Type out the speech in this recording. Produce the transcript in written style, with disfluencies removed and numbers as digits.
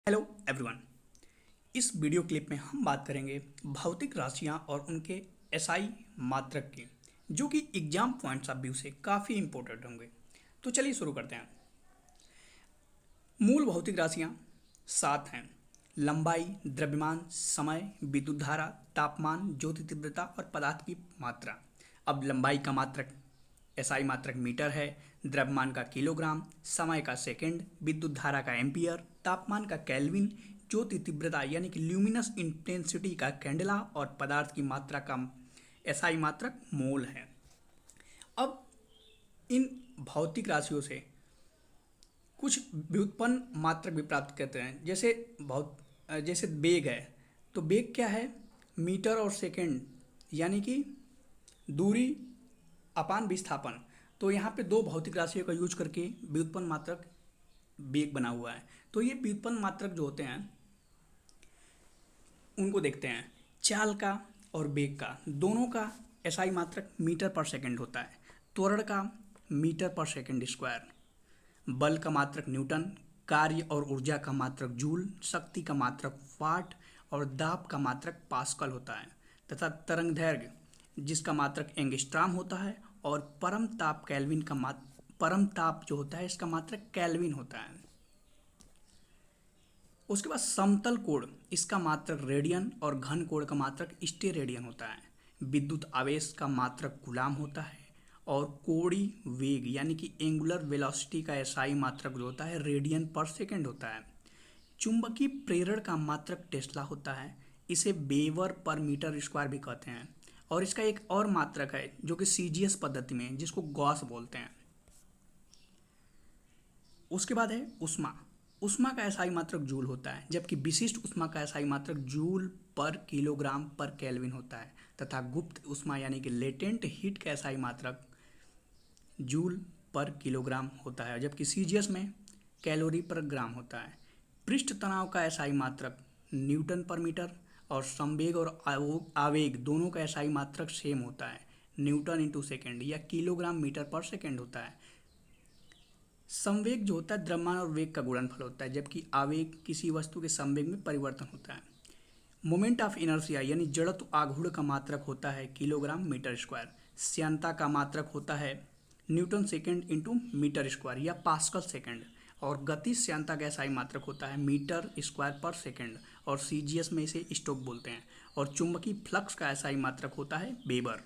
Hello everyone. इस video clip में हम बात करेंगे भौतिक राशियां और उनके एसआई मात्रक की, जो कि एग्जाम पॉइंट्स ऑफ व्यू से काफ़ी इंपॉर्टेंट होंगे। तो चलिए शुरू करते हैं। मूल भौतिक राशियां 7 हैं: लंबाई, द्रव्यमान, समय, विद्युत धारा, तापमान, ज्योति तीव्रता और पदार्थ की मात्रा। अब लंबाई का मात्रक एसआई मात्रक मीटर है, द्रव्यमान का किलोग्राम, समय का सेकंड, विद्युत धारा का एम्पियर, तापमान का केल्विन, ज्योति तीव्रता यानी कि ल्यूमिनस इंटेंसिटी का कैंडेला और पदार्थ की मात्रा का एसआई मात्रक मोल है। अब इन भौतिक राशियों से कुछ व्युत्पन्न मात्रक भी प्राप्त करते हैं। जैसे वेग है, तो वेग क्या है? मीटर और सेकंड यानी कि दूरी अपान विस्थापन। तो यहाँ पे दो भौतिक राशियों का यूज करके व्युत्पन्न मात्रक वेग बना हुआ है। तो ये व्युत्पन्न मात्रक जो होते हैं उनको देखते हैं। चाल का और वेग का दोनों का एसआई मात्रक मीटर पर सेकंड होता है। त्वरण का मीटर पर सेकंड स्क्वायर, बल का मात्रक न्यूटन, कार्य और ऊर्जा का मात्रक जूल, शक्ति का मात्रक वाट और दाब का मात्रक पास्कल होता है, तथा तरंग दैर्घ्य जिसका मात्रक एंगस्ट्राम होता है और परम ताप जो होता है इसका मात्रक केल्विन होता है। उसके बाद समतल कोण, इसका मात्रक रेडियन और घन कोण का मात्रक स्टेरेडियन होता है। विद्युत आवेश का मात्रक कूलाम होता है और कोणीय वेग यानी कि एंगुलर वेलोसिटी का एसआई मात्रक जो होता है रेडियन पर सेकंड होता है। चुंबकीय प्रेरण का मात्रक टेस्ला होता है। इसे वेबर पर मीटर स्क्वायर भी कहते हैं। और इसका एक और मात्रक है जो कि सीजीएस पद्धति में, जिसको गॉस बोलते हैं। उसके बाद है ऊष्मा। ऊष्मा का एसआई मात्रक जूल होता है, जबकि विशिष्ट ऊष्मा का एसआई मात्रक जूल पर किलोग्राम पर केल्विन होता है, तथा गुप्त ऊष्मा यानी कि लेटेंट हीट का एसआई मात्रक जूल पर किलोग्राम होता है, जबकि सीजीएस में कैलोरी पर ग्राम होता है। पृष्ठ तनाव का एसआई मात्रक न्यूटन पर मीटर और संवेग और आवेग दोनों का एसआई मात्रक सेम होता है, न्यूटन इंटू सेकेंड या किलोग्राम मीटर पर सेकेंड होता है। संवेग जो होता है द्रव्यमान और वेग का गुणनफल होता है, जबकि आवेग किसी वस्तु के संवेग में परिवर्तन होता है। मोमेंट ऑफ इनर्शिया यानी जड़त्व आघूर्ण का मात्रक होता है किलोग्राम मीटर स्क्वायर। श्यानता का मात्रक होता है newton second into metre square या पास्कल सेकेंड। और गति श्यानता का एसआई मात्रक होता है मीटर स्क्वायर पर सेकेंड और सीजीएस में इसे स्टोक बोलते हैं। और चुंबकीय फ्लक्स का एसआई मात्रक होता है वेबर।